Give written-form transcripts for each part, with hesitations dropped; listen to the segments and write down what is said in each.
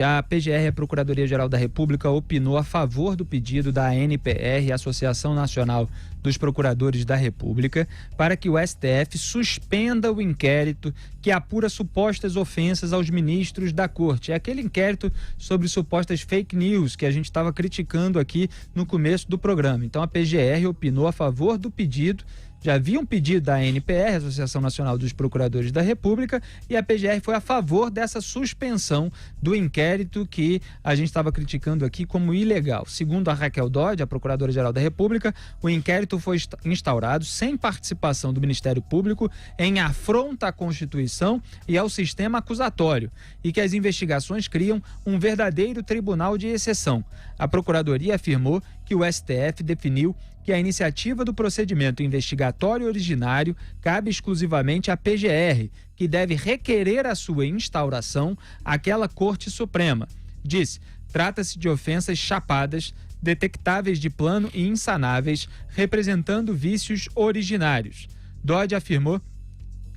A PGR, a Procuradoria-Geral da República, opinou a favor do pedido da ANPR, Associação Nacional dos Procuradores da República, para que o STF suspenda o inquérito que apura supostas ofensas aos ministros da Corte. É aquele inquérito sobre supostas fake news que a gente estava criticando aqui no começo do programa. Então a PGR opinou a favor do pedido. Já havia um pedido da ANPR, Associação Nacional dos Procuradores da República, e a PGR foi a favor dessa suspensão do inquérito que a gente estava criticando aqui como ilegal. Segundo a Raquel Dodge, a Procuradora-Geral da República, o inquérito foi instaurado sem participação do Ministério Público, em afronta à Constituição e ao sistema acusatório, e que as investigações criam um verdadeiro tribunal de exceção. A Procuradoria afirmou que o STF definiu que a iniciativa do procedimento investigatório originário cabe exclusivamente à PGR, que deve requerer a sua instauração àquela Corte Suprema. Disse, trata-se de ofensas chapadas, detectáveis de plano e insanáveis, representando vícios originários. Dodge afirmou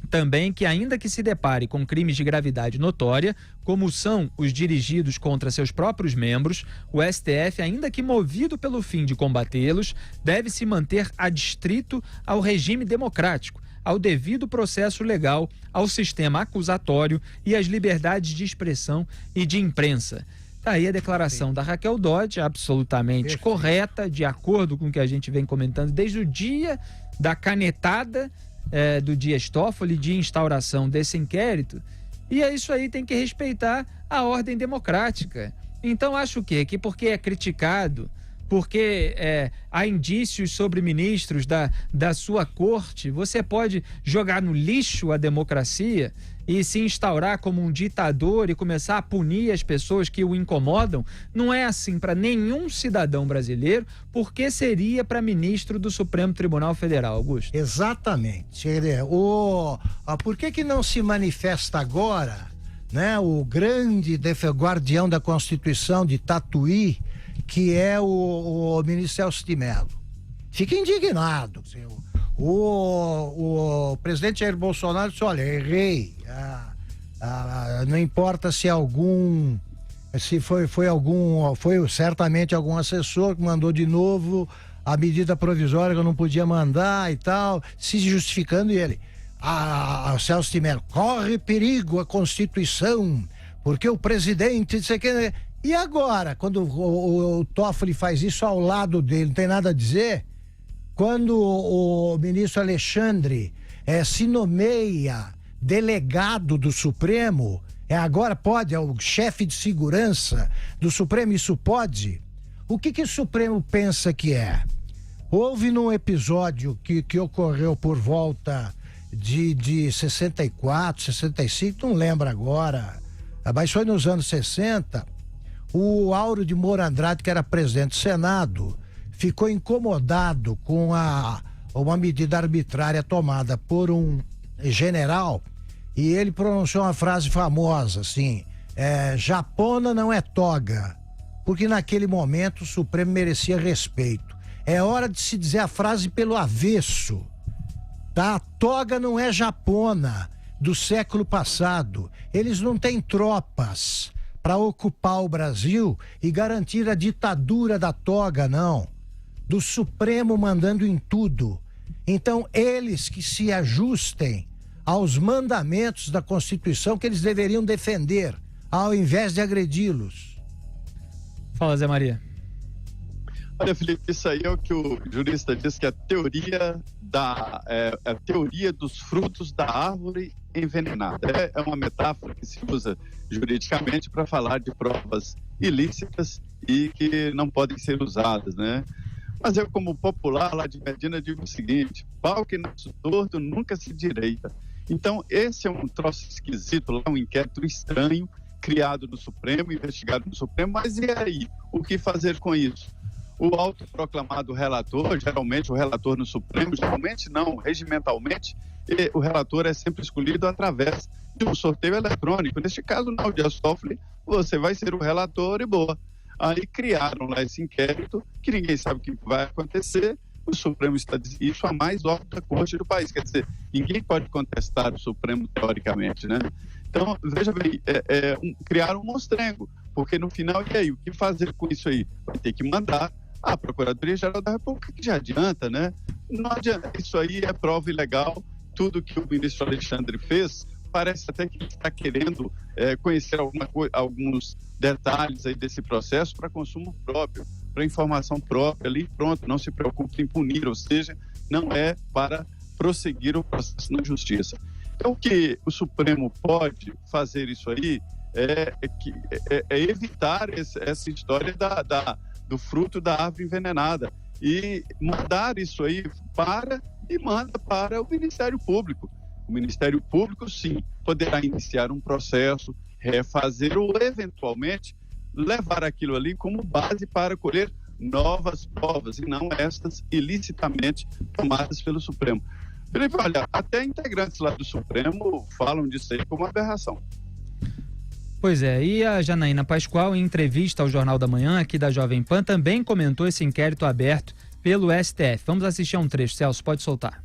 também que, ainda que se depare com crimes de gravidade notória, como são os dirigidos contra seus próprios membros, o STF, ainda que movido pelo fim de combatê-los, deve se manter adstrito ao regime democrático, ao devido processo legal, ao sistema acusatório e às liberdades de expressão e de imprensa. Aí a declaração da Raquel Dodge, absolutamente correta, de acordo com o que a gente vem comentando desde o dia da canetada do Dias Toffoli, de instauração desse inquérito. E é isso aí, tem que respeitar a ordem democrática. Então acho que porque é criticado, porque há indícios sobre ministros da sua corte, você pode jogar no lixo a democracia e se instaurar como um ditador e começar a punir as pessoas que o incomodam. Não é assim para nenhum cidadão brasileiro, porque seria para ministro do Supremo Tribunal Federal, Augusto. Exatamente. Por que não se manifesta agora, né, o grande guardião da Constituição de Tatuí, que é o ministro Celso de Mello? Fica indignado. O presidente Jair Bolsonaro disse, olha, errei. Não importa se foi certamente algum assessor que mandou de novo a medida provisória que eu não podia mandar e tal, se justificando, e ele, Celso de Mello, corre perigo a Constituição, porque o presidente, não sei o que. E agora, quando o Toffoli faz isso ao lado dele, não tem nada a dizer? Quando o ministro Alexandre se nomeia delegado do Supremo, agora pode, é o chefe de segurança do Supremo, isso pode? O que o Supremo pensa que é? Houve num episódio que ocorreu por volta de 64, 65, não lembro agora, mas foi nos anos 60, o Auro de Moura Andrade, que era presidente do Senado, ficou incomodado com uma medida arbitrária tomada por um general, e ele pronunciou uma frase famosa, assim, japona não é toga, porque naquele momento o Supremo merecia respeito. É hora de se dizer a frase pelo avesso, tá? A toga não é japona do século passado, eles não têm tropas para ocupar o Brasil e garantir a ditadura da toga, não. Do Supremo mandando em tudo. Então, eles que se ajustem aos mandamentos da Constituição que eles deveriam defender, ao invés de agredi-los. Fala, Zé Maria. Olha, Felipe, isso aí é o que o jurista diz, que é a teoria dos frutos da árvore envenenada. É uma metáfora que se usa juridicamente para falar de provas ilícitas e que não podem ser usadas, né? Mas eu, como popular lá de Medina, digo o seguinte: pau que nasce torto nunca se direita. Então, esse é um troço esquisito lá, um inquérito estranho, criado no Supremo, investigado no Supremo, mas e aí? O que fazer com isso? O autoproclamado relator, geralmente o relator no Supremo, geralmente não, regimentalmente, o relator é sempre escolhido através de um sorteio eletrônico. Neste caso, não, o Dias Toffoli, você vai ser o relator e boa. Aí criaram lá esse inquérito, que ninguém sabe o que vai acontecer. O Supremo está dizendo isso, a mais alta corte do país. Quer dizer, ninguém pode contestar o Supremo teoricamente, né? Então, veja bem, criaram um monstrengo. Porque no final, e aí, o que fazer com isso aí? Vai ter que mandar a Procuradoria-Geral da República, que já adianta, né? Não adianta, isso aí é prova ilegal. Tudo que o ministro Alexandre fez, parece até que ele está querendo conhecer alguns detalhes aí desse processo para consumo próprio, para informação própria ali, pronto, não se preocupe em punir, ou seja, não é para prosseguir o processo na justiça. Então, o que o Supremo pode fazer isso aí é evitar essa história do fruto da árvore envenenada e mandar isso aí manda para o Ministério Público. O Ministério Público, sim, poderá iniciar um processo, refazer ou, eventualmente, levar aquilo ali como base para colher novas provas e não estas ilicitamente tomadas pelo Supremo. Felipe, olha, até integrantes lá do Supremo falam disso aí como aberração. Pois é, e a Janaína Pascoal, em entrevista ao Jornal da Manhã, aqui da Jovem Pan, também comentou esse inquérito aberto pelo STF. Vamos assistir a um trecho, Celso, pode soltar.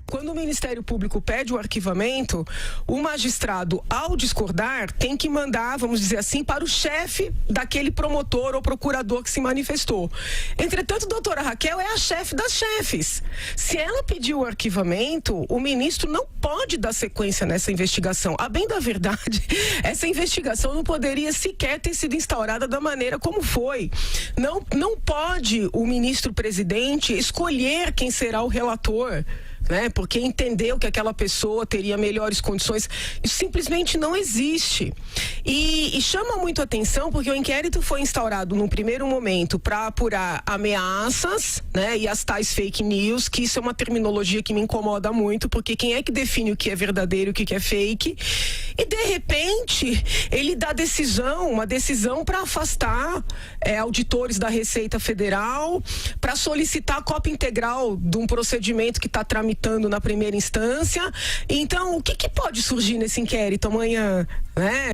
Quando o Ministério Público pede o arquivamento, o magistrado, ao discordar, tem que mandar, vamos dizer assim, para o chefe daquele promotor ou procurador que se manifestou. Entretanto, doutora Raquel é a chefe das chefes. Se ela pediu o arquivamento, o ministro não pode dar sequência nessa investigação. A bem da verdade, essa investigação não poderia sequer ter sido instaurada da maneira como foi. Não pode o ministro-presidente escolher quem será o relator, né? Porque entendeu que aquela pessoa teria melhores condições. Isso simplesmente não existe. E chama muito atenção porque o inquérito foi instaurado num primeiro momento para apurar ameaças, né? E as tais fake news, que isso é uma terminologia que me incomoda muito, porque quem é que define o que é verdadeiro e o que é fake? E de repente ele dá uma decisão para afastar auditores da Receita Federal, para solicitar a cópia integral de um procedimento que está tramitando na primeira instância. Então, o que pode surgir nesse inquérito amanhã, né?